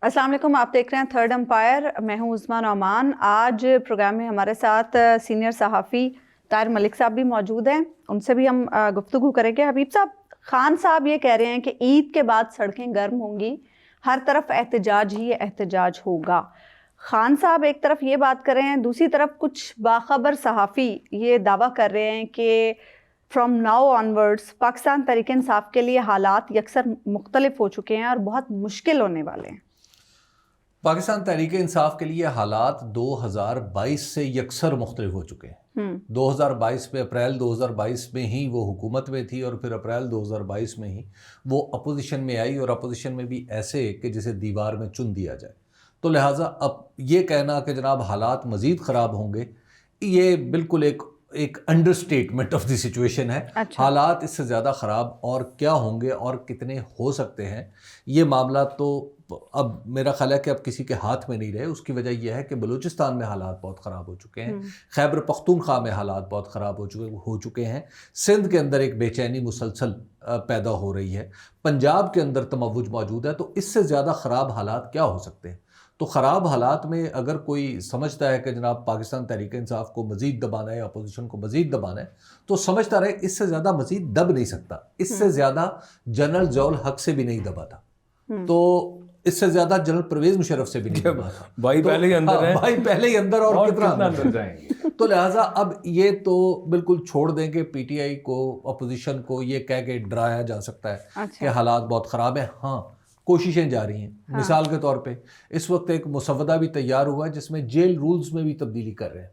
السلام علیکم، آپ دیکھ رہے ہیں تھرڈ امپائر. میں ہوں عظمیٰ نعمان. آج پروگرام میں ہمارے ساتھ سینئر صحافی طاہر ملک صاحب بھی موجود ہیں، ان سے بھی ہم گفتگو کریں گے. حبیب صاحب، خان صاحب یہ کہہ رہے ہیں کہ عید کے بعد سڑکیں گرم ہوں گی، ہر طرف احتجاج ہی احتجاج ہوگا. خان صاحب ایک طرف یہ بات کر رہے ہیں، دوسری طرف کچھ باخبر صحافی یہ دعویٰ کر رہے ہیں کہ from now onwards Pakistan Tehreek Insaf کے لیے حالات یکسر مختلف ہو چکے ہیں اور بہت مشکل ہونے والے ہیں. پاکستان تحریک انصاف کے لیے حالات 2022 سے یکسر مختلف ہو چکے ہیں. 2022 میں اپریل 2022 میں ہی وہ حکومت میں تھی، اور پھر اپریل 2022 میں ہی وہ اپوزیشن میں آئی، اور اپوزیشن میں بھی ایسے کہ جسے دیوار میں چن دیا جائے. تو لہٰذا اب یہ کہنا کہ جناب حالات مزید خراب ہوں گے، یہ بالکل ایک under statement of the situation ہے. حالات اس سے زیادہ خراب اور کیا ہوں گے اور کتنے ہو سکتے ہیں، یہ معاملات تو اب میرا خیال ہے کہ اب کسی کے ہاتھ میں نہیں رہے. اس کی وجہ یہ ہے کہ بلوچستان میں حالات بہت خراب ہو چکے ہیں، خیبر پختونخوا میں حالات بہت خراب ہو چکے ہیں، سندھ کے اندر ایک بے چینی مسلسل پیدا ہو رہی ہے، پنجاب کے اندر تموج موجود ہے. تو اس سے زیادہ خراب حالات کیا ہو سکتے ہیں؟ تو خراب حالات میں اگر کوئی سمجھتا ہے کہ جناب پاکستان تحریک انصاف کو مزید دبانا ہے، اپوزیشن کو مزید دبانا ہے، تو سمجھتا رہے اس سے زیادہ مزید دب نہیں سکتا. اس سے زیادہ جنرل ضیاء الحق سے بھی نہیں دبا تھا، تو اس سے زیادہ جنرل پرویز مشرف سے بھی نہیں دبا تھا. بھائی پہلے ہی اندر ہیں، بھائی پہلے ہی اندر، اور کتنا اندر جائیں گے. تو لہٰذا اب یہ تو بالکل چھوڑ دیں کہ پی ٹی آئی کو، اپوزیشن کو یہ کہہ کے ڈرایا جا سکتا ہے کہ حالات بہت خراب ہیں. ہاں، کوششیں جاری ہیں. مثال کے طور پہ اس وقت ایک مسودہ بھی تیار ہوا ہے جس میں جیل رولز میں بھی تبدیلی کر رہے ہیں.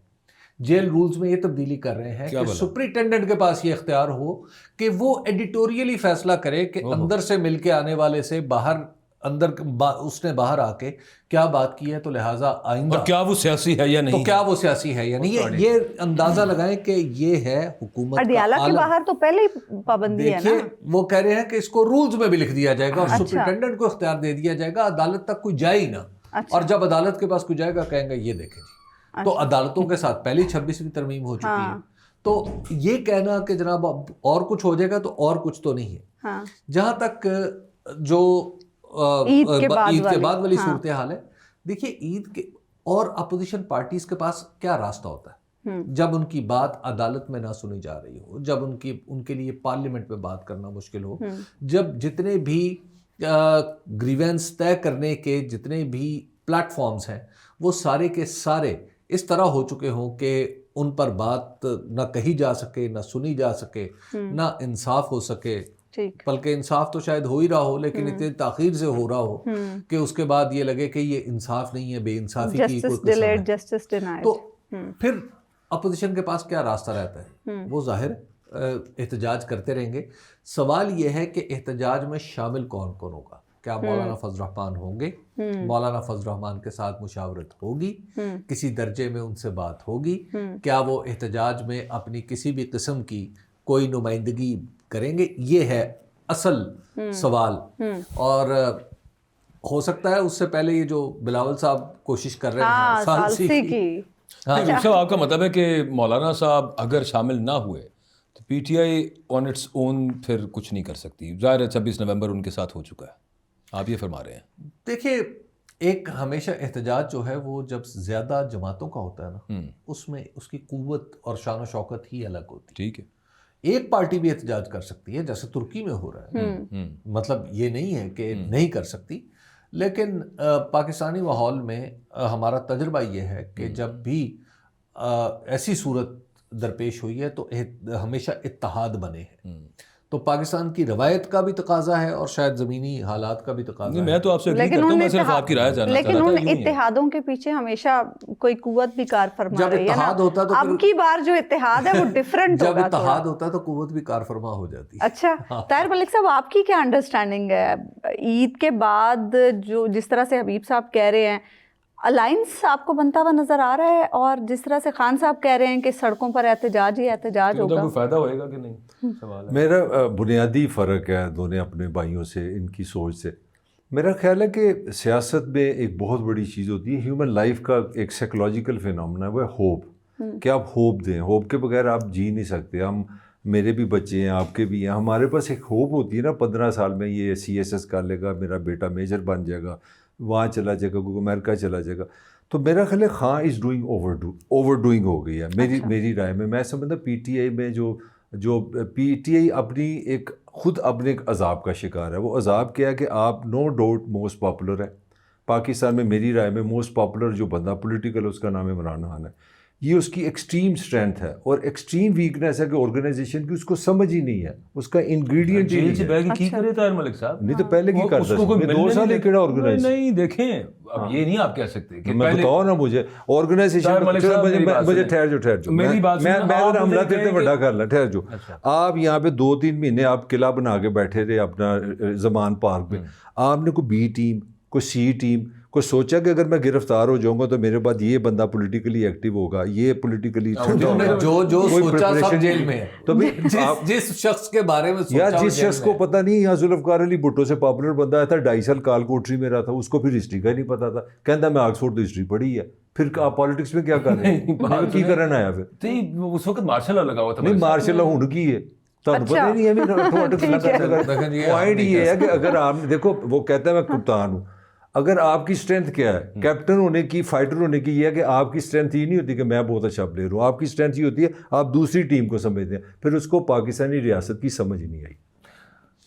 جیل رولز میں یہ تبدیلی کر رہے ہیں کہ سپرنٹینڈنٹ کے پاس یہ اختیار ہو کہ وہ ایڈیٹوریلی فیصلہ کرے کہ اندر سے مل کے آنے والے سے باہر، اندر اس نے باہر آ کے کیا بات کی ہے، تو لہٰذا آئندہ کیا وہ سیاسی ہے یا نہیں، تو کیا وہ سیاسی ہے یا نہیں. یہ اندازہ لگائیں کہ یہ ہے حکومت اڈیالہ کے باہر تو پہلے ہی پابندی ہے نا. وہ کہہ رہے ہیں کہ اس کو رولز میں بھی لکھ دیا جائے گا اور سپرنٹینڈنٹ کو اختیار دے دیا جائے گا، عدالت تک کوئی جائے ہی نہ. اور جب عدالت کے پاس کوئی جائے گا کہیں گا یہ دیکھیں جی. تو عدالتوں کے ساتھ پہلی 26ویں ترمیم ہو چکی ہے. تو یہ کہنا کہ جناب اب اور کچھ ہو جائے گا، تو اور کچھ تو نہیں ہے. جہاں تک جو عید کے بعد والی صورتحال ہے، دیکھیے عید کے اور اپوزیشن پارٹیز کے پاس کیا راستہ ہوتا ہے جب ان کی بات عدالت میں نہ سنی جا رہی ہو، جب ان کے لیے پارلیمنٹ میں بات کرنا مشکل ہو، جب جتنے بھی گریونس طے کرنے کے جتنے بھی پلیٹ فارمز ہیں وہ سارے کے سارے اس طرح ہو چکے ہوں کہ ان پر بات نہ کہی جا سکے، نہ سنی جا سکے، نہ انصاف ہو سکے. بلکہ انصاف تو شاید ہو ہی رہا ہو، لیکن اتنی تاخیر سے ہو رہا ہو کہ اس کے بعد یہ لگے کہ یہ انصاف نہیں ہے، بے انصافی کی کوئی قسم ہے. تو پھر اپوزیشن کے پاس کیا راستہ رہتا ہے؟ وہ ظاہر احتجاج کرتے رہیں گے. سوال یہ ہے کہ احتجاج میں شامل کون کون ہوگا. کیا مولانا فضل الرحمان ہوں گے؟ مولانا فضل الرحمان کے ساتھ مشاورت ہوگی، کسی درجے میں ان سے بات ہوگی. کیا وہ احتجاج میں اپنی کسی بھی قسم کی کوئی نمائندگی کریں گے؟ یہ ہے اصل سوال. اور ہو سکتا ہے اس سے پہلے یہ جو بلاول صاحب کوشش کر رہے ہیں ثالثی کی. آپ کا مطلب ہے کہ مولانا صاحب اگر شامل نہ ہوئے تو P T I on its own پھر کچھ نہیں کر سکتی. ظاہر ہے 26 نومبر ان کے ساتھ ہو چکا ہے، آپ یہ فرما رہے ہیں. دیکھیے، ایک ہمیشہ احتجاج جو ہے وہ جب زیادہ جماعتوں کا ہوتا ہے نا، اس میں اس کی قوت اور شان و شوکت ہی الگ ہوتی ہے. ٹھیک ہے، ایک پارٹی بھی احتجاج کر سکتی ہے جیسے ترکی میں ہو رہا ہے، مطلب یہ نہیں ہے کہ نہیں کر سکتی. لیکن پاکستانی ماحول میں ہمارا تجربہ یہ ہے کہ جب بھی ایسی صورت درپیش ہوئی ہے تو ہمیشہ اتحاد بنے ہیں. تو پاکستان کی روایت کا بھی تقاضا ہے اور شاید زمینی حالات کا بھی تقاضا ہے. میں تو آپ سے اگری کرتا ہوں، میں صرف آپ کی رائے جاننا چاہتا تھا. لیکن ان اتحادوں کے پیچھے ہمیشہ کوئی قوت بھی کار فرما رہی ہے نا. اب کی بار جو اتحاد ہے وہ ڈیفرنٹ ہوگا. جب اتحاد ہوتا ہے تو قوت بھی کار فرما ہو جاتی ہے. اچھا طاہر ملک صاحب، آپ کی کیا انڈرسٹینڈنگ ہے عید کے بعد جو جس طرح سے حبیب صاحب کہہ رہے ہیں الائنس آپ کو بنتا ہوا نظر آ رہا ہے، اور جس طرح سے خان صاحب کہہ رہے ہیں کہ سڑکوں پر احتجاج ہی احتجاج ہوگا، کوئی فائدہ ہوئے گا کہ نہیں؟ سوال ہے. میرا بنیادی فرق ہے دونوں اپنے بھائیوں سے، ان کی سوچ سے. میرا خیال ہے کہ سیاست میں ایک بہت بڑی چیز ہوتی ہے، ہیومن لائف کا ایک سائیکولوجیکل فینومینا ہے، وہ ہے ہوپ. کہ آپ ہوپ دیں، ہوپ کے بغیر آپ جی نہیں سکتے. میرے بھی بچے ہیں، آپ کے بھی ہیں، ہمارے پاس ایک ہوپ ہوتی ہے نا. 15 سال میں یہ CSS کر لے گا، میرا بیٹا میجر بن جائے گا، وہاں چلا جائے گا, کوئی امریکہ چلا جائے گا. تو میرا خیال ہے Khan is doing overdoing ہو گئی ہے میری رائے میں سمجھتا پی ٹی آئی میں جو پی ٹی آئی اپنی خود اپنے ایک عذاب کا شکار ہے. وہ عذاب کیا ہے کہ آپ نو ڈاؤٹ موسٹ پاپولر ہے پاکستان میں. میری رائے میں موسٹ پاپولر جو بندہ پولیٹیکل اس کا نام عمران خان ہے. یہ اس کی ایکسٹریم اسٹرینتھ ہے اور ایکسٹریم ویکنیس ہے کہ آرگنائزیشن کی اس کو سمجھ ہی نہیں ہے, اس کا انگریڈینٹ ہی نہیں ہے. کی کرے طاہر ملک صاحب نہیں تو پہلے کی کرتا تھا 2 سال ہی کیڑا آرگنائز نہیں دیکھیں. اب یہ نہیں آپ کہہ سکتے کہ میں بتاؤ نا مجھے آرگنائزیشن مجھے ٹھہر جو میں حملہ تیرے بڑا کر لا ٹھہر جو. آپ یہاں پہ 2-3 مہینے آپ قلعہ بنا کے بیٹھے رہے اپنا زمان پارک میں. آپ نے کوئی بی ٹیم کوئی سی ٹیم کوئی سوچا کہ اگر میں گرفتار ہو جاؤں گا تو میرے بعد یہ بندہ پولیٹیکلی ایکٹیو ہوگا, یہ پولیٹیکلی جو سوچا سب جیل میں ہے. تو جس شخص کے بارے میں یار جس شخص کو پتہ نہیں یہاں ذوالفقار علی بھٹو سے پاپولر بندہ آیا تھا 2.5 سال کال کوٹری میں رہا تھا, اس کو پھر ہسٹری کا نہیں پتا تھا, کہتا میں آکسفورڈ تو ہسٹری پڑھی ہے. پھر آپ پالیٹکس میں کیا کر رہے ہیں, کی کرنا آیا پھر؟ اس وقت مارشل لا لگا ہوا تھا. نہیں مارشل لا ہوں کی ہے تمہیں پتہ نہیں ہے. پوائنٹ یہ ہے کہ اگر آپ نے دیکھو وہ کہتا ہے میں کپتان ہوں, اگر آپ کی اسٹرینتھ کیا ہے کیپٹن ہونے کی فائٹر ہونے کی, یہ ہے کہ آپ کی اسٹرینتھ یہ نہیں ہوتی کہ میں بہت اچھا پلیئر ہوں. آپ کی اسٹرینتھ یہ ہوتی ہے آپ دوسری ٹیم کو سمجھتے ہیں. پھر اس کو پاکستانی ریاست کی سمجھ نہیں آئی.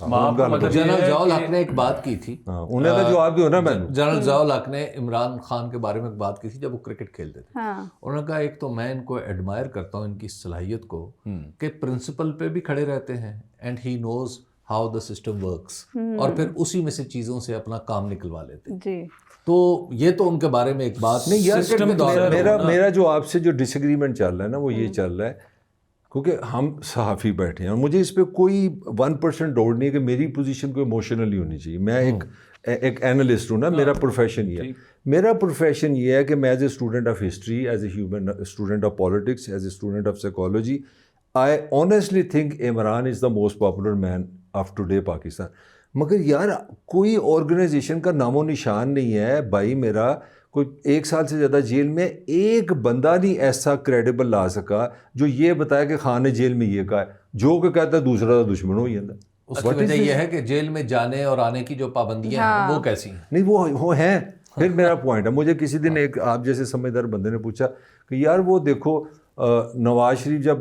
جنرل ضیاء الحق نے ایک بات کی تھی, انہوں نے جواب دیا نا. میں جنرل ضیاء الحق نے عمران خان کے بارے میں ایک بات کی تھی جب وہ کرکٹ کھیلتے تھے. انہوں نے کہا ایک تو میں ان کو ایڈمائر کرتا ہوں ان کی صلاحیت کو کہ پرنسپل پہ بھی کھڑے رہتے ہیں and he knows how the system works, اور پھر اسی میں سے چیزوں سے اپنا کام نکلوا لیتے ہیں. تو یہ تو ان کے بارے میں ایک بات نہیں یار. میرا جو آپ سے جو ڈس ایگریمنٹ چل رہا ہے نا وہ یہ چل رہا ہے کیونکہ ہم صحافی بیٹھے ہیں اور مجھے اس پہ کوئی 1% ڈاؤٹ نہیں ہے کہ میری پوزیشن کوئی ایموشنلی ہونی چاہیے. میں ایک اینالسٹ ہوں نا, میرا پروفیشن یہ ہے. میرا پروفیشن یہ ہے کہ میں as a student of history, as a human student of politics, as a student of psychology, I honestly think Imran is the most popular man of today Pakistan. مگر یار کوئی آرگنائزیشن کا نام و نشان نہیں ہے بھائی. میرا کوئی 1 سال سے زیادہ جیل میں ایک بندہ نہیں ایسا کریڈیبل لا سکا جو یہ بتایا کہ خان نے جیل میں یہ کہا ہے, جو کہ کہتا ہے دوسرا دشمن ہو جاتا ہے. اس کی وجہ یہ ہے کہ جیل میں جانے اور آنے کی جو پابندیاں ہیں وہ کیسی ہیں. نہیں وہ ہیں. پھر میرا پوائنٹ ہے, مجھے کسی دن ایک آپ جیسے سمجھدار بندے نے پوچھا کہ یار وہ دیکھو نواز شریف جب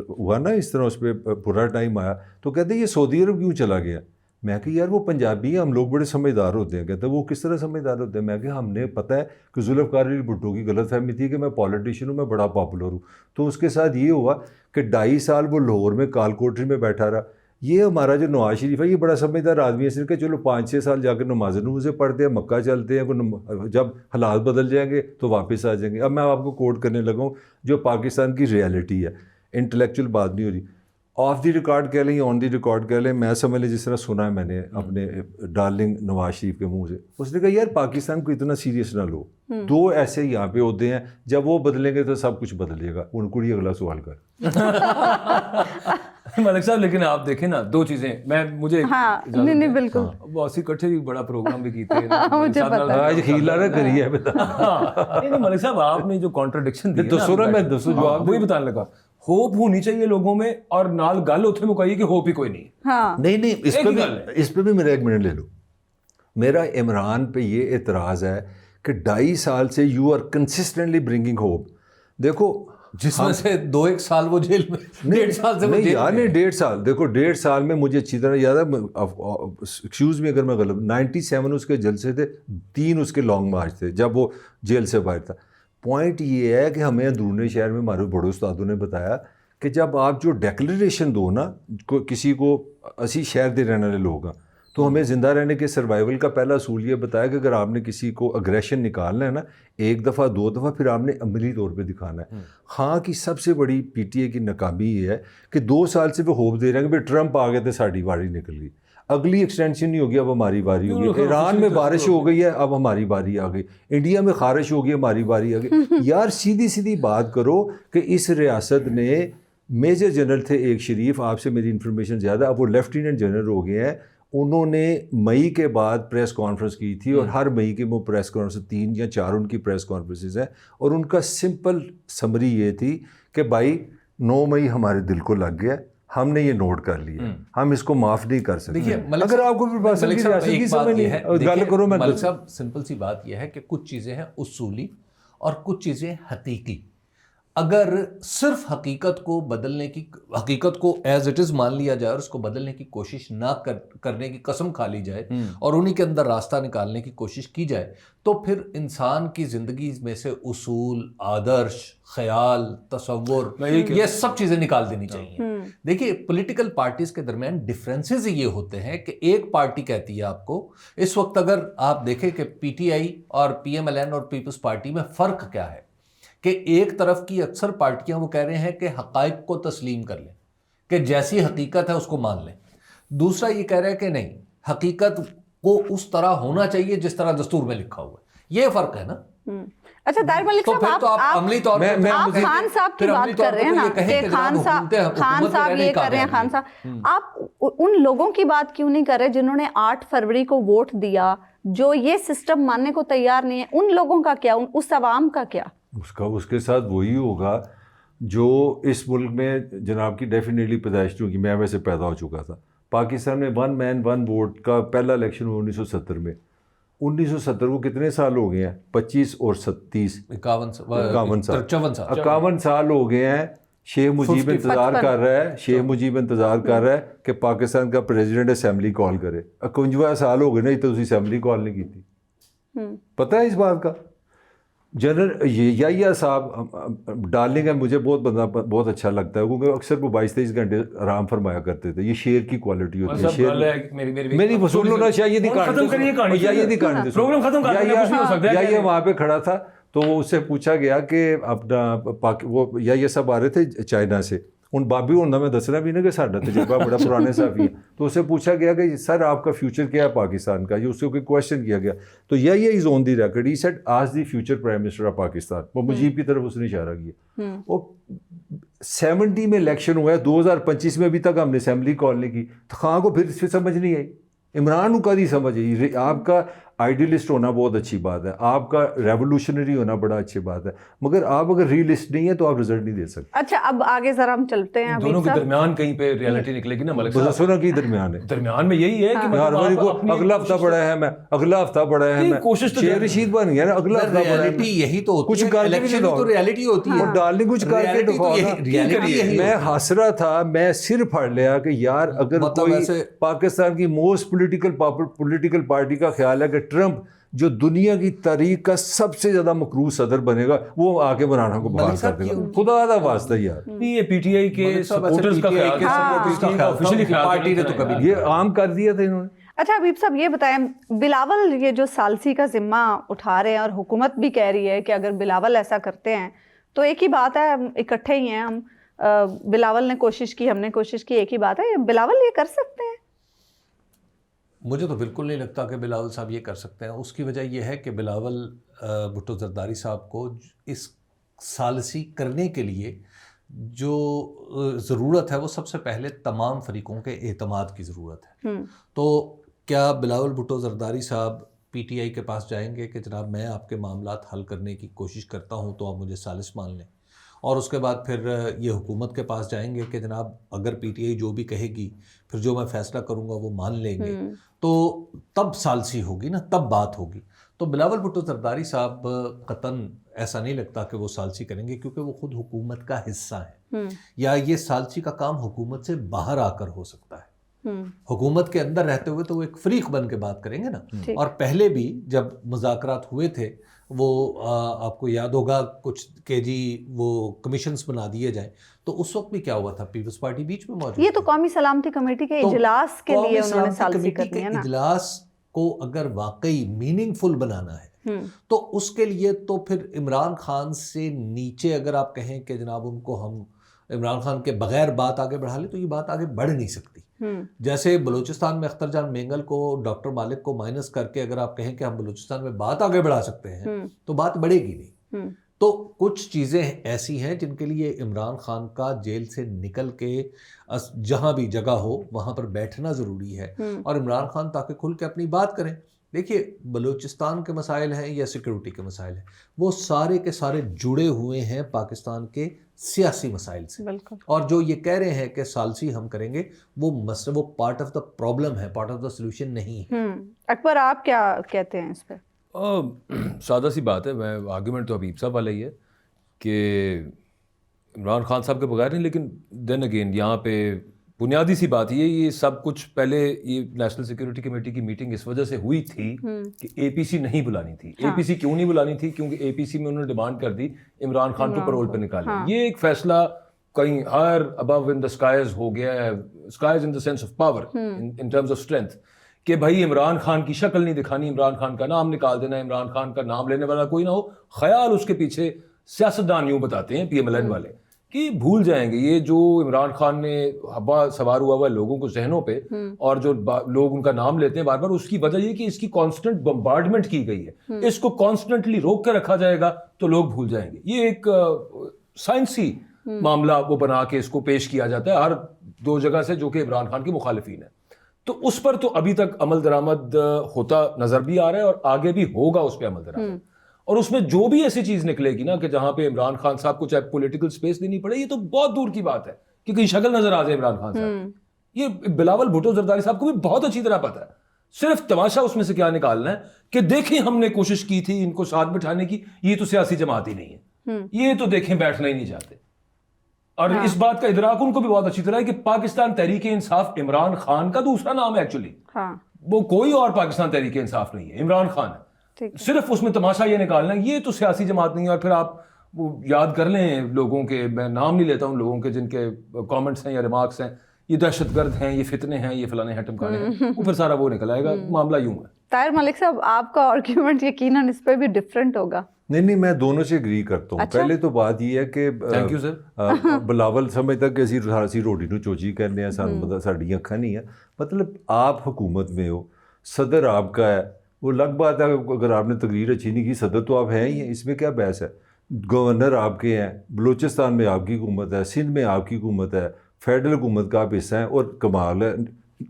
ہوا نا اس طرح اس پہ برا ٹائم آیا تو کہتے یہ سعودی عرب کیوں چلا گیا. میں کہ یار وہ پنجابی ہیں, ہم لوگ بڑے سمجھدار ہوتے ہیں. کہتے ہیں وہ کس طرح سمجھدار ہوتے ہیں. میں کہ ہم نے پتہ ہے کہ ذوالفقار علی بھٹو کی غلط فہمی تھی کہ میں پالیٹیشین ہوں, میں بڑا پاپولر ہوں. تو اس کے ساتھ یہ ہوا کہ 2.5 سال وہ لاہور میں کال کوٹری میں بیٹھا رہا. یہ ہمارا جو نواز شریف ہے یہ بڑا سمجھدار آدمی ہے. اس نے کہ چلو 5-6 سال جا کے نماز نمازیں پڑھتے ہیں, مکہ چلتے ہیں, جب حالات بدل جائیں گے تو واپس آ جائیں گے. اب میں آپ کو کوٹ کرنے لگا ہوں جو پاکستان کی ریئلٹی ہے, انٹلیکچوئل بات نہیں ہو رہی. آف دی ریکارڈ کہہ لیں یا آن دی ریکارڈ کہہ لیں, میں سمجھ لیں جس طرح سنا ہے میں نے اپنے ڈارلنگ نواز شریف کے منہ سے, اس نے کہا یار پاکستان کو اتنا سیریس نہ لو. 2 ایسے یہاں پہ ہوتے ہیں, جب وہ بدلیں گے تو سب کچھ بدلے گا. ان کو یہ اگلا سوال کر. ملک صاحب لیکن آپ دیکھیں نا 2 چیزیں مجھے نہیں بالکل واسی کٹھے بھی بڑا پروگرام بھی کیتے ہیں. آج خیلا نہ کریے ملک صاحب آپ نے جو کانٹرڈکشن دی جواب وہی بتانے لگا. ہوپ ہونی چاہیے لوگوں میں اور نال گل اتنے مکائیے کہ ہوپ ہی کوئی نہیں. نہیں اس پہ بھی میرا 1 منٹ لے لو. میرا عمران پہ یہ اعتراض ہے کہ 2.5 سال سے you are consistently bringing hope. دیکھو جس میں سے 2-1 سال وہ جیل میں 1.5 سال سے نہیں یار نہیں 1.5 سال. دیکھو 1.5 سال میں مجھے اچھی طرح یاد ہے, ایکسکیوز می اگر میں غلط, 97 اس کے جلسے تھے, 3 اس کے لانگ مارچ تھے جب وہ جیل سے باہر تھا. پوائنٹ یہ ہے کہ ہمیں اندرون شہر میں ہمارے بڑے استادوں نے بتایا کہ جب آپ جو ڈیکلریشن دو نا کسی کو, اسی شہر دے رہنے والے لوگ ہیں, تو ہمیں زندہ رہنے کے سروائیول کا پہلا اصول یہ بتایا کہ اگر آپ نے کسی کو اگریشن نکالنا ہے نا 1 دفعہ 2 دفعہ, پھر آپ نے عملی طور پہ دکھانا ہے. خان کی سب سے بڑی پی ٹی اے کی ناکامی یہ ہے کہ 2 سال سے وہ ہوپ دے رہے ہیں کہ بھائی ٹرمپ آ گئے تھے ساڑی واری نکل گئی, اگلی ایکسٹینشن نہیں ہوگی, اب ہماری باری ہوگی. ایران میں بارش ہو گئی ہے, اب ہماری باری آ گئی. انڈیا میں خارش ہو گئی, ہماری باری آ گئی. یار سیدھی بات کرو کہ اس ریاست نے میجر جنرل تھے ایک شریف, آپ سے میری انفارمیشن زیادہ, اب وہ لیفٹیننٹ جنرل ہو گئے ہیں. انہوں نے مئی کے بعد پریس کانفرنس کی تھی اور ہر مئی کے وہ پریس کانفرنس 3 یا 4 ان کی پریس کانفرنسز ہیں, اور ان کا سمپل سمری یہ تھی کہ بھائی 9 مئی ہمارے دل کو لگ گیا, ہم نے یہ نوٹ کر لیا, ہم اس کو معاف نہیں کر سکتے. دیکھیے اگر آپ کو ملک صاحب سمپل سی بات یہ ہے کہ کچھ چیزیں ہیں اصولی اور کچھ چیزیں حقیقی. اگر صرف حقیقت کو بدلنے کی, حقیقت کو ایز اٹ از مان لیا جائے اور اس کو بدلنے کی کوشش نہ کرنے کی قسم کھا لی جائے اور انہی کے اندر راستہ نکالنے کی کوشش کی جائے, تو پھر انسان کی زندگی میں سے اصول, آدرش, خیال, تصور, یہ سب چیزیں نکال دینی چاہیے. دیکھیے پولیٹیکل پارٹیز کے درمیان ڈفرینسز یہ ہوتے ہیں کہ ایک پارٹی کہتی ہے آپ کو, اس وقت اگر آپ دیکھیں کہ پی ٹی آئی اور پی ایم ایل این اور پیپلز پارٹی میں فرق کیا ہے, کہ ایک طرف کی اکثر پارٹیاں وہ کہہ رہے ہیں کہ حقائق کو تسلیم کر لیں, کہ جیسی حقیقت ہے اس کو مان لیں. دوسرا یہ کہہ رہا ہے کہ نہیں, حقیقت کو اس طرح ہونا چاہیے جس طرح دستور میں لکھا ہوا ہے. یہ فرق ہے نا. اچھا طاہر ملک صاحب, آپ خان صاحب کی بات کر رہے ہیں نا, کہ خان صاحب یہ کر رہے ہیں, خان صاحب آپ ان لوگوں کی بات کیوں نہیں کر رہے جنہوں نے 8 فروری کو ووٹ دیا, جو یہ سسٹم ماننے کو تیار نہیں ہے؟ ان لوگوں کا کیا, اس عوام کا کیا؟ اس کے ساتھ وہی ہوگا جو اس ملک میں جناب کی ڈیفینیٹلی پیدائش, چونکہ میں ویسے پیدا ہو چکا تھا. پاکستان میں 1 مین 1 ووٹ کا پہلا الیکشن ہوا 1970 میں. 1970 کو کتنے سال ہو گئے ہیں؟ 25 اور 37 51 سال ہو گئے ہیں. شیخ مجیب انتظار کر رہا ہے, شیخ مجیب انتظار کر رہا ہے کہ پاکستان کا پریزیڈنٹ اسمبلی کال کرے. 51 سال ہو گئے نا, تو اسی اسمبلی کال نہیں کی تھی. پتہ ہے اس بات کا؟ جنرل یحییٰ صاحب ڈارلنگ ہے, مجھے بہت اچھا لگتا ہے, کیونکہ اکثر وہ 22-23 گھنٹے آرام فرمایا کرتے تھے. یہ شیر کی کوالٹی ہوتی ہے. شیر میری وصول ہونا چاہیے یحییٰ وہاں پہ کھڑا تھا, تو اس سے پوچھا گیا کہ اپنا وہ یحییٰ صاحب آ رہے تھے چائنا سے. ان بابی ہونا میں دسنا بھی نا کہ ساڈا تجربہ بڑا پرانے صحافی ہے. تو اسے پوچھا گیا کہ سر آپ کا فیوچر کیا ہے پاکستان کا, یہ اس کو کوئی کویشچن کیا گیا, تو یہی از آن دی ریکارڈ, ہی سیڈ آج the future prime minister of Pakistan. وہ مجیب کی طرف اس نے اشارہ کیا. وہ 70 میں الیکشن ہوا ہے, 2025 میں ابھی تک ہم نے اسمبلی کال نہیں کی. تو خان کو پھر اس سے سمجھ نہیں آئی, عمران کو نہیں سمجھ آئی. آپ کا آئیڈیلسٹ ہونا بہت اچھی بات ہے, آپ کا ریولوشنری ہونا بڑا اچھی بات ہے, مگر آپ اگر ریئلسٹ نہیں ہے تو آپ رزلٹ نہیں دے سکتے. اچھا اب آگے ذرا ہم چلتے ہیں. دونوں کے درمیان کہیں پہ ریئلٹی نکلے گی نا ملک صاحب. سونا کی درمیان ہے, درمیان میں یہی ہے کہ اگلا ہفتہ بڑا ہے, میں اگلا ہفتہ بڑا ہے, میں کوشش شیر رشید بن گیا نا, اگلا ہفتہ بڑا ہے. یہی تو کچھ الیکشن تو ریئلٹی ہوتی ہے. اور ڈارلنگ کچھ کر کے دکھاؤ. میں ہنس رہا تھا, میں سر پھاڑ لیا کہ یار اگر کوئی پاکستان کی موسٹ پولیٹیکل پارٹی کا خیال ہے کہ ٹرمپ جو دنیا کی تاریخ کا سب سے زیادہ مکروہ صدر بنے گا, وہ آگے بنانا کو باہر کر دے گا, خدا دا واسطہ یار. نہیں یہ پی ٹی آئی کے سپورٹرز کا خیال آفیشلی پارٹی نے تو کبھی یہ عام کر دیا تھا انہوں نے. اچھا حبیب صاحب یہ بتائیں, بلاول یہ جو ثالثی کا ذمہ اٹھا رہے ہیں اور حکومت بھی کہہ رہی ہے کہ اگر بلاول ایسا کرتے ہیں تو ایک ہی بات ہے, اکٹھے ہی ہیں ہم, بلاول نے کوشش کی, ہم نے کوشش کی, ایک ہی بات ہے. بلاول یہ کر سکتے ہیں؟ مجھے تو بالکل نہیں لگتا کہ بلاول صاحب یہ کر سکتے ہیں. اس کی وجہ یہ ہے کہ بلاول بھٹو زرداری صاحب کو اس ثالثی کرنے کے لیے جو ضرورت ہے وہ سب سے پہلے تمام فریقوں کے اعتماد کی ضرورت ہے. تو کیا بلاول بھٹو زرداری صاحب پی ٹی آئی کے پاس جائیں گے کہ جناب میں آپ کے معاملات حل کرنے کی کوشش کرتا ہوں تو آپ مجھے ثالث مان لیں, اور اس کے بعد پھر یہ حکومت کے پاس جائیں گے کہ جناب اگر پی ٹی آئی جو بھی کہے گی پھر جو میں فیصلہ کروں گا وہ مان لیں گے, تو تب ثالثی ہوگی نا, تب بات ہوگی. تو بلاول بھٹو زرداری صاحب قطعاً ایسا نہیں لگتا کہ وہ ثالثی کریں گے, کیونکہ وہ خود حکومت کا حصہ ہیں, یا یہ ثالثی کا کام حکومت سے باہر آ کر ہو سکتا ہے. حکومت کے اندر رہتے ہوئے تو وہ ایک فریق بن کے بات کریں گے نا. اور پہلے بھی جب مذاکرات ہوئے تھے وہ آپ کو یاد ہوگا کچھ کہ جی وہ کمیشنز بنا دیے جائیں, تو اس وقت بھی کیا ہوا تھا, پیپلز پارٹی بیچ میں موجود. یہ تو قومی سلامتی کمیٹی کے اجلاس کے لیے انہوں نے ثالثی کرنی ہے نا. اجلاس کو اگر واقعی میننگ فل بنانا ہے تو اس کے لیے تو پھر عمران خان سے نیچے اگر آپ کہیں کہ جناب ان کو ہم عمران خان کے بغیر بات آگے بڑھا لیں تو یہ بات آگے بڑھ نہیں سکتی. جیسے بلوچستان میں اختر جان مینگل کو, ڈاکٹر مالک کو مائنس کر کے اگر آپ کہیں کہ ہم بلوچستان میں بات آگے بڑھا سکتے ہیں تو بات بڑھے گی نہیں. تو کچھ چیزیں ایسی ہیں جن کے لیے عمران خان کا جیل سے نکل کے جہاں بھی جگہ ہو وہاں پر بیٹھنا ضروری ہے, اور عمران خان تاکہ کھل کے اپنی بات کریں. دیکھیے بلوچستان کے مسائل ہیں یا سیکیورٹی کے مسائل ہیں، وہ سارے کے سارے جڑے ہوئے ہیں پاکستان کے سیاسی مسائل سے. بالکل. اور جو یہ کہہ رہے ہیں کہ ثالثی ہم کریں گے، وہ پارٹ آف دا پرابلم ہے، پارٹ آف دا سولوشن نہیں ہے. اکبر آپ کیا کہتے ہیں اس پہ؟ سادہ سی بات ہے، میں آرگیومنٹ تو حبیب صاحب والا ہی ہے کہ عمران خان صاحب کے بغیر نہیں، لیکن دین اگین یہاں پہ بنیادی سی بات یہ سب کچھ پہلے یہ نیشنل سیکورٹی کمیٹی کی میٹنگ اس وجہ سے ہوئی تھی کہ اے پی سی نہیں بلانی تھی. اے پی سی کیوں نہیں بلانی تھی؟ کیونکہ اے پی سی میں انہوں نے ڈیمانڈ کر دی عمران خان کو پرول پہ نکالیں. یہ ایک فیصلہ کہیں ہائر ابو ان دا اسکائز ہو گیا ہے، skies in the sense of power in terms of strength, کہ بھائی عمران خان کی شکل نہیں دکھانی، عمران خان کا نام نکال دینا، عمران خان کا نام لینے والا کوئی نہ ہو. خیال اس کے پیچھے سیاستدان یوں بتاتے ہیں، پی ایم ایل این والے، کہ بھول جائیں گے یہ جو عمران خان نے ہوا سوار ہوا ہوا لوگوں کو ذہنوں پہ، اور جو لوگ ان کا نام لیتے ہیں بار بار، اس کی وجہ یہ کہ اس کی کانسٹنٹ بمبارڈمنٹ کی گئی ہے. اس کو کانسٹنٹلی روک کے رکھا جائے گا تو لوگ بھول جائیں گے. یہ ایک سائنسی معاملہ وہ بنا کے اس کو پیش کیا جاتا ہے ہر دو جگہ سے جو کہ عمران خان کے مخالفین ہیں. تو اس پر تو ابھی تک عمل درآمد ہوتا نظر بھی آ رہا ہے اور آگے بھی ہوگا اس پہ عمل درآمد. اور اس میں جو بھی ایسی چیز نکلے گی نا کہ جہاں پہ عمران خان صاحب کو چاہے پولیٹیکل سپیس دینی پڑے، یہ تو بہت دور کی بات ہے کہ کہیں شکل نظر آ جائے عمران خان صاحب. یہ بلاول بھٹو زرداری صاحب کو بھی بہت اچھی طرح پتہ ہے. صرف تماشا اس میں سے کیا نکالنا ہے کہ دیکھیں ہم نے کوشش کی تھی ان کو ساتھ بٹھانے کی، یہ تو سیاسی جماعت ہی نہیں ہے، یہ تو دیکھیں بیٹھنا ہی نہیں چاہتے. اور اس بات کا ادراک ان کو بھی بہت اچھی طرح ہے کہ پاکستان تحریک انصاف عمران خان کا دوسرا نام ہے ایکچولی. وہ کوئی اور پاکستان تحریک انصاف نہیں ہے، عمران خان ہے. صرف اس میں تماشا یہ نکالنا ہے یہ تو سیاسی جماعت نہیں ہے. اور پھر آپ وہ یاد کر لیں لوگوں کے، میں نام نہیں لیتا ہوں لوگوں کے جن کے کامنٹس ہیں یا ریمارکس ہیں، یہ دہشت گرد ہیں، یہ فتنے ہیں، یہ فلانے ہیں ٹمکانے ہیں، وہ پھر سارا وہ نکل آئے گا. معاملہ یوں ہے. طاہر ملک صاحب آپ کا آرگیومنٹ یقیناً اس پہ بھی ڈفرینٹ ہوگا. نہیں میں دونوں سے اگری کرتا ہوں. پہلے تو بات یہ ہے کہ تھینک یو سر. بلاول سمجھتا کہ اسی روٹی نو چوچی کرنے ہیں، ساڈی اکھاں نہیں ہے. مطلب آپ حکومت میں ہو، صدر آپ کا ہے، وہ الگ بات ہے اگر آپ نے تقریر اچھی نہیں کی، صدر تو آپ ہیں ہی ہیں، اس میں کیا بحث ہے. گورنر آپ کے ہیں، بلوچستان میں آپ کی حکومت ہے، سندھ میں آپ کی حکومت ہے، فیڈرل حکومت کا آپ حصہ ہیں. اور کمال ہے،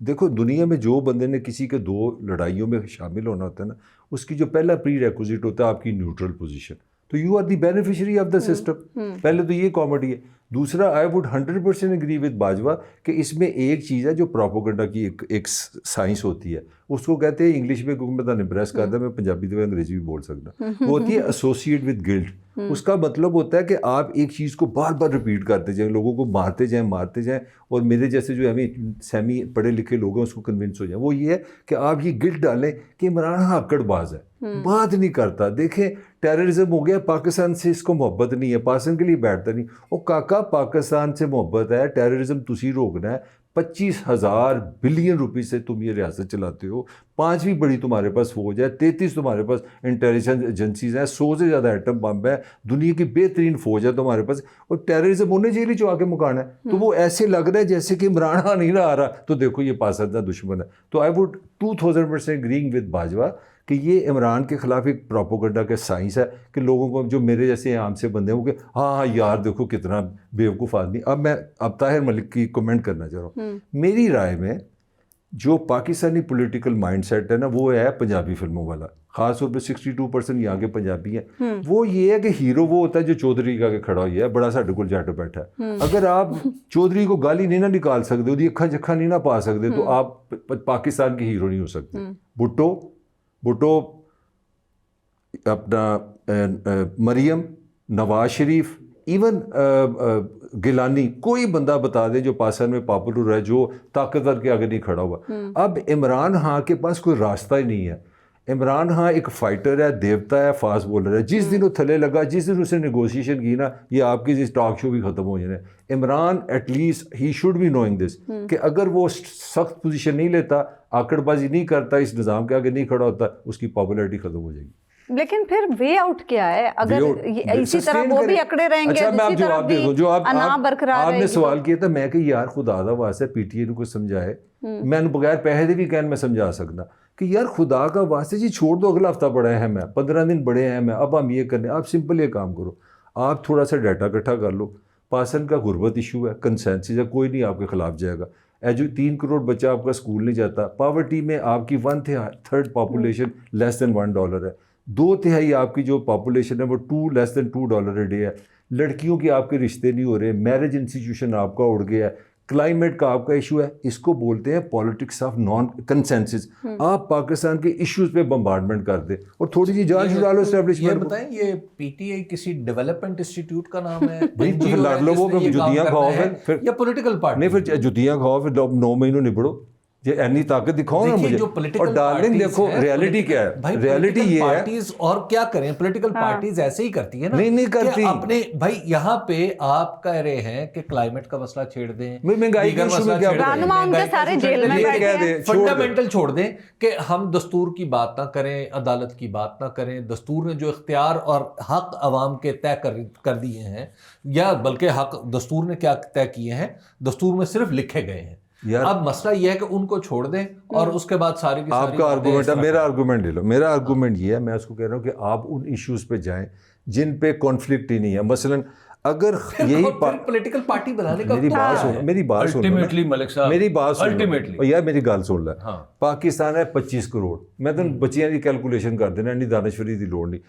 دیکھو دنیا میں جو بندے نے کسی کے دو لڑائیوں میں شامل ہونا ہوتا ہے نا، اس کی جو پہلا پری ریکوزٹ ہوتا ہے آپ کی نیوٹرل پوزیشن. تو you are the beneficiary of the system. پہلے تو یہ کامیڈی ہے. دوسرا I would 100% agree with Bajwa کہ اس میں ایک چیز ہے جو پروپیگنڈا کی ایک سائنس ہوتی ہے، اس کو کہتے ہیں انگلش میں، کیونکہ میں تو امپریس کرتا میں پنجابی تو انگریزی بھی بول سکتا، وہ ہوتی ہے ایسوسیٹ ود گلٹ. اس کا مطلب ہوتا ہے کہ آپ ایک چیز کو بار بار ریپیٹ کرتے جائیں، لوگوں کو مارتے جائیں، اور میرے جیسے جو ہمیں سیمی پڑھے لکھے لوگ ہیں اس کو کنونس ہو جائیں. وہ یہ ہے کہ آپ یہ گلٹ ڈالیں کہ عمران خان اکڑ باز ہے، بات نہیں کرتا. دیکھیں ٹیررزم ہو گیا، پاکستان سے اس کو محبت نہیں ہے، پاکستان کے لیے بیٹھتا نہیں. وہ کاکا پاکستان سے محبت ہے، ٹیررزم تسی روکنا ہے. 25,000 بلین روپیز سے تم یہ ریاست چلاتے ہو، 5ویں بڑی تمہارے پاس فوج ہے، 33 تمہارے پاس انٹیلیجنس ایجنسیز ہیں، 100 سے زیادہ ایٹم بم ہے، دنیا کی بہترین فوج ہے تمہارے پاس، اور ٹیررزم انہیں جیلی چوا کے مکانا ہے. تو وہ ایسے لگ رہا ہے جیسے کہ عمران خان نہیں آ رہا تو دیکھو یہ پاکستان کا دشمن ہے. تو I would 2000% agreeing with Bajwa کہ یہ عمران کے خلاف ایک پروپیگنڈا کا سائنس ہے کہ لوگوں کو جو میرے جیسے عام سے بندے ہوں کہ ہاں یار دیکھو کتنا بیوقوف آدمی. اب طاہر ملک کی کمنٹ کرنا چاہ رہا ہوں. میری رائے میں جو پاکستانی پولیٹیکل مائنڈ سیٹ ہے نا، وہ ہے پنجابی فلموں والا، خاص طور پہ 62% یہاں کے پنجابی ہیں. وہ یہ ہے کہ ہیرو وہ ہوتا ہے جو چودھری کا کے کھڑا ہوئی ہے، بڑا ساڈے کول جٹ بیٹھا ہے. اگر آپ چودھری کو گالی نہیں نہ نکال سکتے، وہ اکھاں جکھاں نہیں نہ پا سکتے، تو آپ پاکستان کے ہیرو نہیں ہو سکتے. بھٹو اپنا مریم، نواز شریف، ایون گیلانی، کوئی بندہ بتا دے جو پاکستان میں پاپولر ہے جو طاقتور کے آگے نہیں کھڑا ہوا. اب عمران خان کے پاس کوئی راستہ ہی نہیں ہے. عمران خان ایک فائٹر ہے، دیوتا ہے، فاسٹ بولر ہے. جس دن وہ تھلے لگا، جس دن اس نے نیگوشیشن کی نا، یہ آپ کی ٹاک شو بھی ختم ہو جائے. Imran at least he should be knowing this کہ اگر وہ سخت پوزیشن نہیں لیتا، آکڑ بازی نہیں کرتا، اس نظام کے آگے نہیں کھڑا ہوتا، اس کی پاپولیرٹی ختم ہو جائے گی. لیکن پھر وے آؤٹ کیا ہے اگر اسی طرح وہ بھی اکڑے رہیں گے؟ اچھا میں آپ جواب دے دوں. جو آپ نے سوال کیا تھا، میں کہ یار خدا دا واسطہ پی ٹی اے کو سمجھائے، میں نے بغیر پیسے دے بھی کہن میں سمجھا سکتا کہ یار خدا کا واسطے جی چھوڑ دو، اگلا ہفتہ بڑا اہم ہے، 15 دن بڑے اہم ہے، اب ہم یہ کرنے. آپ سمپل یہ کام کرو، آپ تھوڑا سا ڈیٹا اکٹھا کر لو. پاکستان کا غربت ایشو ہے، کنسنسس ہے، کوئی نہیں آپ کے خلاف جائے گا. 3 کروڑ بچہ آپ کا اسکول نہیں جاتا. پاورٹی میں آپ کی 1/3 پاپولیشن لیس دین $1 ہے. 2/3 آپ کی جو پاپولیشن ہے وہ لیس دین $2 ڈے ہے. لڑکیوں کے آپ کے رشتے نہیں ہو رہے, میرج انسٹیٹیوشن آپ کا اڑ گیا ہے, کلائمیٹ کا آپ کا ایشو ہے. اس کو بولتے ہیں پالیٹکس آف نان کنسنسس. آپ پاکستان کے ایشوز پہ بمبارڈمنٹ کر دیں اور تھوڑی سی جان چھڑا لو اسٹیبلشمنٹ. بتائیں یہ پی ٹی آئی کسی ڈیولپمنٹ انسٹیٹیوٹ کا نام ہے لوگوں کو جتیاں کھاؤ پھر یا پولیٹیکل پارٹی نہیں, پھر جتیاں کھاؤ پھر 9 مہینوں نبڑو. یہ اینی طاقت دکھاؤ نا مجھے. اور ڈارلنگ دیکھو ریالٹی کیا ہے, ریالٹی یہ ہے. پارٹیز اور کیا کریں, پولیٹیکل پارٹیز ایسے ہی کرتی ہے نا. نہیں کرتی. اپنے بھائی یہاں پہ آپ کہہ رہے ہیں کہ کلائمیٹ کا مسئلہ چھیڑ دیں, مہنگائی کا مسئلہ کیا رہنما ان کے سارے جیل میں بیٹھے ہیں. فنڈامنٹل چھوڑ دیں کہ ہم دستور کی بات نہ کریں, عدالت کی بات نہ کریں. دستور نے جو اختیار اور حق عوام کے طے کر دیے ہیں, یا بلکہ حق دستور نے کیا طے کیے ہیں, دستور میں صرف لکھے گئے ہیں. اب مسئلہ یہ ہے کہ ان کو چھوڑ دیں اور اس کے بعد ساری کی آپ کا آرگومنٹ ہے. میرا آرگومنٹ لے لو. میرا آرگومنٹ یہ ہے, میں اس کو کہہ رہا ہوں کہ آپ ان ایشوز پہ جائیں جن پہ کانفلکٹ ہی نہیں ہے. مثلاً اگر یہی پولیٹیکل پارٹی بنانے کا میری بات سن یار, میری گل سن لے. پاکستان ہے 25 کروڑ. میں تو بچیاں کی کیلکولیشن کر دینا, نہیں دانشوری کی لوڑ نہیں.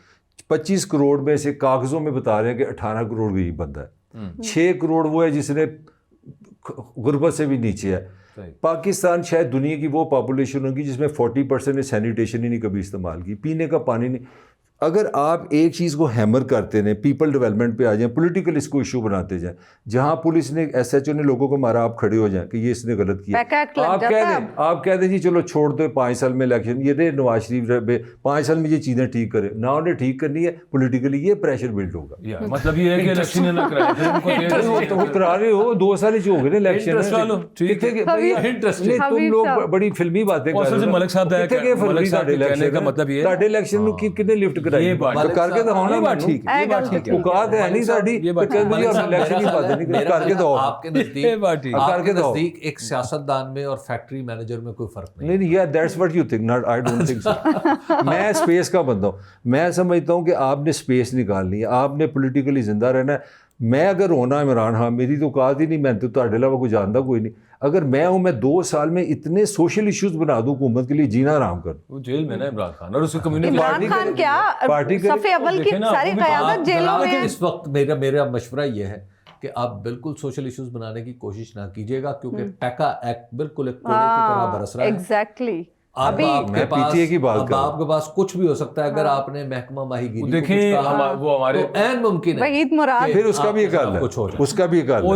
25 کروڑ میں سے کاغذوں میں بتا رہے ہیں کہ 18 کروڑ غریب بندہ ہے. 6 کروڑ وہ ہے جس نے غربت سے بھی نیچے ہے. پاکستان شاید دنیا کی وہ پاپولیشن ہوگی جس میں 40% نے سینیٹیشن ہی نہیں کبھی استعمال کی, پینے کا پانی نہیں. اگر آپ ایک چیز کو ہیمر کرتے ہیں, پیپل ڈیولپمنٹ پہ آ جائیں, پولیٹیکل اس کو ایشو بناتے جائیں, جہاں پولیس نے ایس ایچ او نے لوگوں کو مارا, آپ کھڑے ہو جائیں کہ یہ اس نے غلط کیا. آپ کہہ دیں جی چلو چھوڑ دو 5 سال میں الیکشن, یہ رہے نواز شریف 5 سال میں یہ چیزیں ٹھیک کرے نہ, انہیں ٹھیک کرنی ہے پولیٹیکلی, یہ پریشر بلڈ ہوگا. مطلب یہ ہے کہ الیکشن نہ کرائیں, کرا رہے ہو 2 سال ہی ہو گئے الیکشن. تم لوگ بڑی فلمی باتیں کر رہے ہو. ملک صاحب کہنے کا مطلب یہ ہے الیکشن میں کتنے لفٹ کرائی کر کے دکھاؤ نا. بات ٹھیک ہے, اوقات ہے نہیں ساڈی الیکشن کی باتیں نہیں کر کے دو. آپ کے نزدیک ایک سیاستدان میں اور فیکٹری مینیجر میں کوئی فرق نہیں. نہیں, that's what you think, not I don't think so. میں اسپیس کا بندہ ہوں. میں سمجھتا ہوں کہ آپ نے اسپیس نکالنی ہے, آپ نے پولیٹیکلی زندہ رہنا ہے. میں اگر ہونا عمران خان, میری تو اوقات ہی نہیں, میں تو تہاڈے علاوہ کوئی جانتا کوئی نہیں. اگر میں ہوں, میں 2 سال میں اتنے سوشل ایشوز بنا دوں حکومت کے لیے, جینا آرام کر. وہ جیل میں نا عمران خان, اور اس کی کمیونٹی عمران خان کیا صف اول کی ساری قیادت جیلوں میں ہے. اس وقت میرا مشورہ یہ ہے کہ آپ بالکل سوشل ایشوز بنانے کی کوشش نہ کیجیے گا, کیونکہ ٹیکا ایکٹ بالکل ایک کولے کی طرح برس رہا ہے. ایگزیکٹلی. آپ کے پاس کچھ بھی ہو سکتا ہے. اگر آپ نے محکمہ ماہی گیری دیکھیں, وہ ہمارے عین ممکن ہے وحید مراد, پھر اس کا بھی ایک حل ہے, اس کا بھی ایک حل ہے,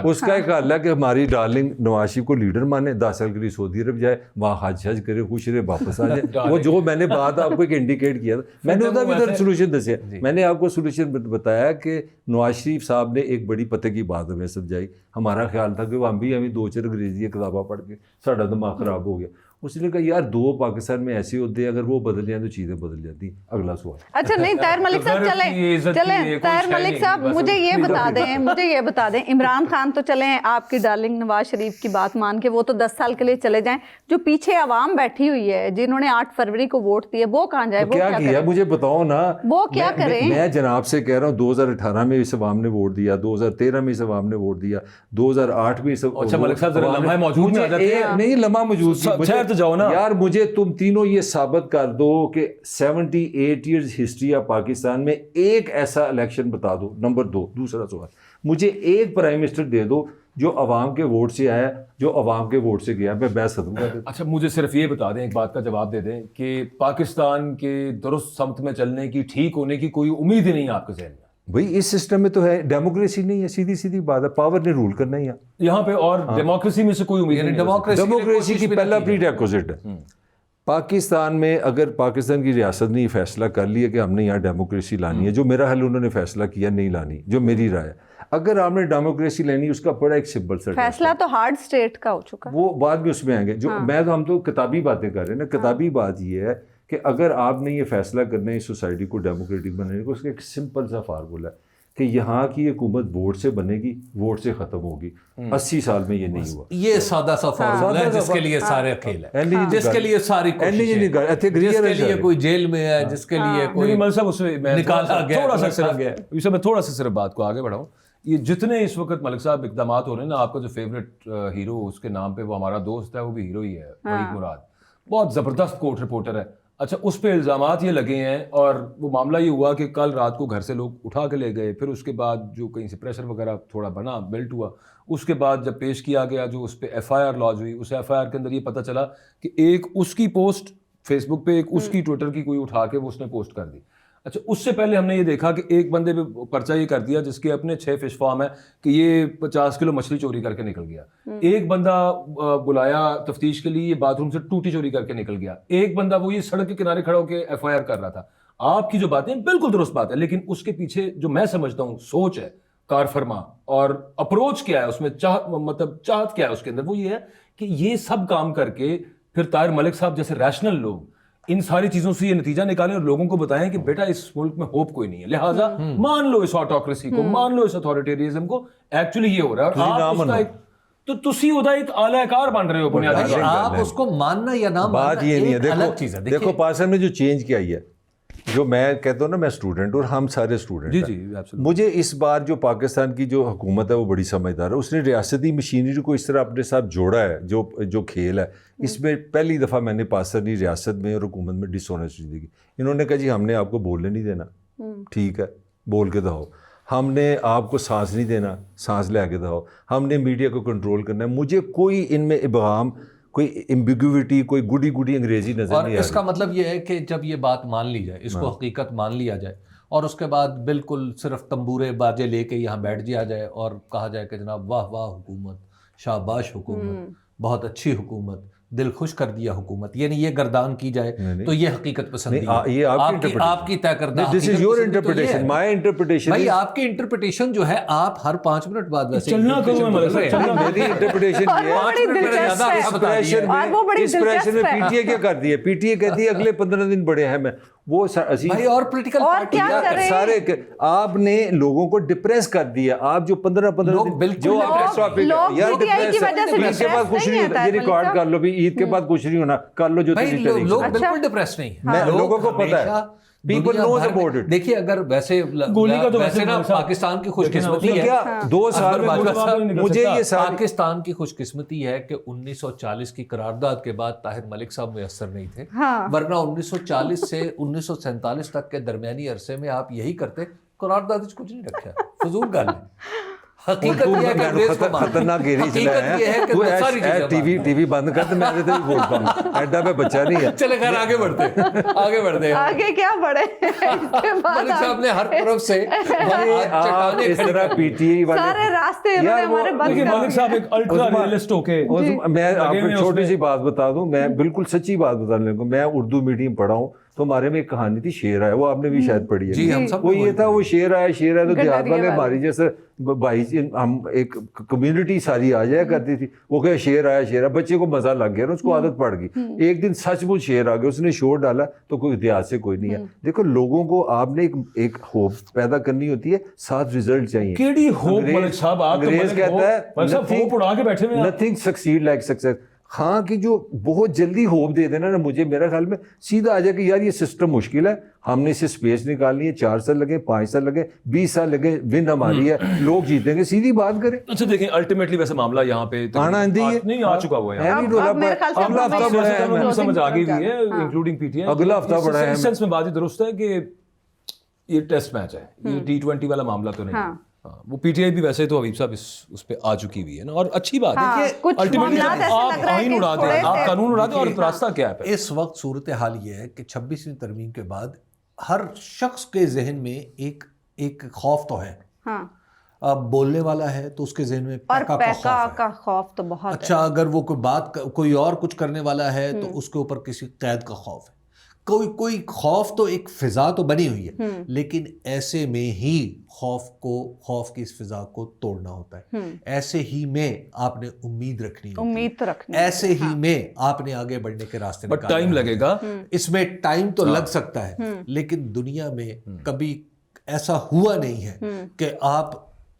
اس کا ایک حل ہے کہ ہماری ڈارلنگ نواز شریف کو لیڈر مانے, 10 سال کے لیے سعودی عرب جائے, وہاں حج کرے, خوش رہے, واپس آ جائے. وہ جو میں نے بات آپ کو ایک انڈیکیٹ کیا تھا, میں نے ادھر سولوشن دسیا. میں نے آپ کو سولوشن بتایا کہ نواز شریف صاحب نے ایک بڑی پتے کی بات ہمیں سمجھائی. ہمارا خیال تھا کہ وہ ہم بھی 2-4 انگریزی کتابیں پڑھ کے ساڈا دماغ خراب ہو گیا. اس نے کہا یار 2 پاکستان میں ایسے ہوتے ہیں, اگر وہ بدل جائیں تو چیزیں بدل جاتی. اگلا سوال. اچھا نہیں, طاہر ملک صاحب چلیں, طاہر ملک صاحب مجھے یہ بتا دیں, عمران خان تو چلیں آپ کی ڈارلنگ نواز شریف کی بات مان کے وہ تو 10 سال کے لیے چلے جائیں, جو پیچھے عوام بیٹھی ہوئی ہے جنہوں نے 8 فروری کو ووٹ دیے, وہ کہاں جائے؟ کیا کیا مجھے بتاؤ نا, وہ کیا کریں؟ میں جناب سے کہہ رہا ہوں 2018 میں اس عوام نے ووٹ دیا, 2013 میں اس عوام نے ووٹ دیا, 2008 میں. اچھا ملک صاحب ذرا لمحہ موجود میں آ جاتے ہیں. نہیں لمحہ موجود تو جاؤ نا یار, مجھے تم تینوں یہ ثابت کر دو کہ 78 ایئرز ہسٹری آف پاکستان میں ایک ایسا الیکشن بتا دو. نمبر 2, دوسرا سوال, مجھے ایک پرائم منسٹر دے دو جو عوام کے ووٹ سے آیا, جو عوام کے ووٹ سے گیا. میں بحث ختم کر دیتا. اچھا مجھے صرف یہ بتا دیں, ایک بات کا جواب دے دیں کہ پاکستان کے درست سمت میں چلنے کی, ٹھیک ہونے کی کوئی امید ہی نہیں ہے آپ کے ذہن میں؟ بھائی اس سسٹم میں تو ہے, ڈیموکریسی نہیں ہے, سیدھی بات ہے, پاور نے رول کرنا ہی ہے یہاں پہ, اور ڈیموکریسی میں سے کوئی امید نہیں. ڈیموکریسی کی پہلا پری ریکوزٹ ہے. پاکستان میں اگر پاکستان کی ریاست نے یہ فیصلہ کر لیا کہ ہم نے یہاں ڈیموکریسی لانی ہے, جو میرا حل انہوں نے فیصلہ کیا نہیں لانی, جو میری رائے, اگر آپ نے ڈیموکریسی لینی اس کا بڑا ایک سمپل سا فیصلہ تو ہارڈ اسٹیٹ کا ہو چکا, وہ بعد میں اس میں آئیں گے. جو ہم تو کتابی باتیں کر رہے ہیں نا, کتابی بات یہ ہے کہ اگر آپ نے یہ فیصلہ کرنا ہے اس سوسائٹی کو ڈیموکریٹک بنانے کو, اس کا ایک سمپل سا فارمولا ہے کہ یہاں کی حکومت ووٹ سے بنے گی, ووٹ سے ختم ہوگی. 80 سال میں یہ نہیں ہوا. یہ سادہ سا فارمولا ہے جس کے لیے سارے کھیل ہے, جس کے لیے ساری کوششیں, جس کے لیے کوئی جیل میں ہے, جس کے لیے کوئی مل صاحب اس میں نکالا گیا, تھوڑا سا صرف بات کو آگے بڑھاؤں. یہ جتنے اس وقت ملک صاحب اقدامات ہو رہے ہیں نا, آپ کا جو فیوریٹ ہیرو اس کے نام پہ وہ ہمارا دوست ہے, وہ بھی ہیرو ہی ہے, ملک مراد, بہت زبردست کورٹ رپورٹر ہے. اچھا, اس پہ الزامات یہ لگے ہیں, اور وہ معاملہ یہ ہوا کہ کل رات کو گھر سے لوگ اٹھا کے لے گئے, پھر اس کے بعد جو کہیں سے پریشر وغیرہ تھوڑا بنا, بلٹ ہوا, اس کے بعد جب پیش کیا گیا جو اس پہ ایف آئی آر لانچ ہوئی, اس ایف آئی آر کے اندر یہ پتہ چلا کہ ایک اس کی پوسٹ فیس بک پہ, ایک اس کی ٹویٹر کی کوئی اٹھا کے وہ اس نے پوسٹ کر دی. اچھا, اس سے پہلے ہم نے یہ دیکھا کہ ایک بندے پہ پرچہ یہ کر دیا جس کے اپنے 6 فش فارم ہے کہ یہ 50 کلو مچھلی چوری کر کے نکل گیا. ایک بندہ بلایا تفتیش کے لیے, یہ باتھ روم سے ٹوٹی چوری کر کے نکل گیا. ایک بندہ وہ یہ سڑک کے کنارے کھڑا ہو کے ایف آئی آر کر رہا تھا. آپ کی جو باتیں بالکل درست بات ہے, لیکن اس کے پیچھے جو میں سمجھتا ہوں سوچ ہے, کار فرما اور اپروچ کیا ہے اس میں, چاہت کیا ہے اس کے اندر, وہ یہ ہے کہ یہ سب کام کر کے پھر طاہر ملک صاحب جیسے ریشنل لوگ ان ساری چیزوں سے یہ نتیجہ نکالیں اور لوگوں کو بتائیں کہ بیٹا اس ملک میں ہوپ کوئی نہیں ہے, لہٰذا مان لو اس آٹوکریسی کو, مان لو اس اتھارٹیرزم کو, ایکچولی یہ ہو رہا ہے. اور آپ اس کا ایک تو تسی ہوتا ایک اعلی کار بن رہے ہو بنیادی. آپ اس کو ماننا یا نہ ماننا بات یہ نہیں ہے. الگ چیز ہے. دیکھو پاکستان میں جو چینج کیا ہے, جو میں کہتا ہوں نا, میں اسٹوڈنٹ اور ہم سارے اسٹوڈنٹ ہیں, مجھے اس بار جو پاکستان کی جو حکومت ہے وہ بڑی سمجھدار ہے. اس نے ریاستی مشینری کو اس طرح اپنے ساتھ جوڑا ہے, جو کھیل ہے اس میں پہلی دفعہ میں نے پاکستانی ریاست میں اور حکومت میں ڈس آنیسٹی دیکھی. انہوں نے کہا جی ہم نے آپ کو بولنے نہیں دینا, ٹھیک ہے بول کے دکھاؤ, ہم نے آپ کو سانس نہیں دینا, سانس لے کے دکھاؤ, ہم نے میڈیا کو کنٹرول کرنا ہے. مجھے کوئی ان میں ابہام, کوئی ایمبیگوٹی, کوئی گڈی انگریزی نظر نہیں آ رہی. اور اس کا مطلب یہ ہے کہ جب یہ بات مان لی جائے, اس کو حقیقت مان لیا جائے, اور اس کے بعد بالکل صرف تمبورے باجے لے کے یہاں بیٹھ جایا جائے اور کہا جائے کہ جناب واہ واہ حکومت, شاباش حکومت, بہت اچھی حکومت, دل خوش کر دیا حکومت, یعنی یہ گردان کی جائے تو یہ حقیقت پسندی ہے. یہ آپ کی طے کردہ this is your interpretation, my interpretation. بھائی آپ کی انٹرپریٹیشن جو ہے, آپ ہر 5 منٹ بعد ویسے چلنا کرو, میری انٹرپریٹیشن اس پریشر میں پی ٹی اے کیا کر دی ہے, پی ٹی اے کہتی ہے اگلے 15 دن بڑے ہیں. میں وہ اور پولیٹیکل پارٹی سارے آپ نے لوگوں کو ڈپریس کر دیا. آپ جو 15 دن جو عید کے بعد کچھ نہیں ہوتا, یہ ریکارڈ کر لو, عید کے بعد کچھ نہیں ہونا, کر لو جو لوگ بالکل ڈپریس نہیں ہیں, لوگوں کو پتا ہے. People knows about it. دیکھیے اگر ویسے گولی کا تو ویسے نا پاکستان کی خوش قسمتی ہے, 2 سال میں مجھے یہ پاکستان کی خوش قسمتی ہے کہ 1940 کی قرارداد کے بعد طاہر ملک صاحب میسر نہیں تھے, ورنہ 1940 سے 1947 تک کے درمیانی عرصے میں آپ یہی کرتے, قرارداد کچھ نہیں رکھا, فضول گل ہے. حقیقت یہ ہے کہ انگریز کو خطرناک گیری چلا ہے. ٹی وی بند کر تو میں بھی بولتا ہوں, ایڈا پہ بچہ نہیں ہے. چلے خیر آگے بڑھتے آگے کیا بڑھے, ملک صاحب نے ہر طرف سے اس طرح پی ٹی اے سارے راستے ہمارے بند کر. ملک صاحب ایک الٹرا ریئلسٹ ہو کے, میں آپ کو چھوٹی سی بات بتا دوں, میں بالکل سچی بات بتانے لگوں. میں اردو میڈیم پڑھا ہوں, تو ہمارے میں ایک کہانی تھی شیر آیا, وہ آپ نے بھی شاید پڑھی ہے. وہ یہ تھا, وہ شیر آیا تو دیہات والے ہماری جیسے بھائی, ہم ایک کمیونٹی ساری آ جایا کرتی تھی. وہ کہ شیر آیا, بچے کو مزہ لگ گیا, اس کو عادت پڑ گئی. ایک دن سچ مچ شیر آ گیا, اس نے شور ڈالا تو کوئی دیہات سے کوئی نہیں ہے. دیکھو لوگوں کو آپ نے ایک ہوپ پیدا کرنی ہوتی ہے, ساتھ ریزلٹ چاہیے. کیڑی ہوپ ملک صاحب, آپ انگریز کہتا ہے ہوپ اڑا کے بیٹھے ہوئے ہیں, نتھنگ سکسیڈ لائک سکسیس. ہاں کہ جو بہت جلدی ہوپ دے دینا نا, مجھے میرا خیال میں سیدھا آ جائے کہ یار یہ سسٹم مشکل ہے, ہم نے اسے اسپیس نکالنی ہے, 4 سال لگے, 5 سال لگے, 20 سال لگے, ون ہماری ہے, لوگ جیتیں گے, سیدھی بات کریں. اچھا دیکھیں الٹیمیٹلی ویسے معاملہ یہاں پہ آنا نہیں آ چکا ہوا ہے, اگلا ہفتہ بڑا ہے, سمجھ آ گئی ہے انکلوڈنگ پی ٹی اے. اگلا ہفتہ بڑا ہے. اس سینس میں بات درست ہے کہ یہ ٹیسٹ میچ ہے, یہ T20 والا معاملہ تو نہیں. وہ پی ٹی آئی بھی ویسے تو حبیب صاحب اس پہ آ چکی ہوئی ہے نا, اور اچھی بات ہے کہ الٹیمیٹلی آپ آئین اڑا دیں, آپ قانون اڑا دیں, اور راستہ کیا ہے. اس وقت صورتحال یہ ہے کہ 26ویں ترمیم کے بعد ہر شخص کے ذہن میں ایک خوف تو ہے. اب بولنے والا ہے تو اس کے ذہن میں پیکا کا خوف تو بہت. اچھا اگر وہ کوئی اور کچھ کرنے والا ہے تو اس کے اوپر کسی قید کا خوف ہے. کوئی خوف تو ایک فضا تو بنی ہوئی ہے, لیکن ایسے میں ہی خوف کی اس فضا کو توڑنا ہوتا ہے. ایسے ہی میں آپ نے امید رکھنی ہے, ایسے ہی میں آپ نے آگے بڑھنے کے راستے بٹ ٹائم لگے گا. اس میں ٹائم تو لگ سکتا ہے, لیکن دنیا میں کبھی ایسا ہوا نہیں ہے کہ آپ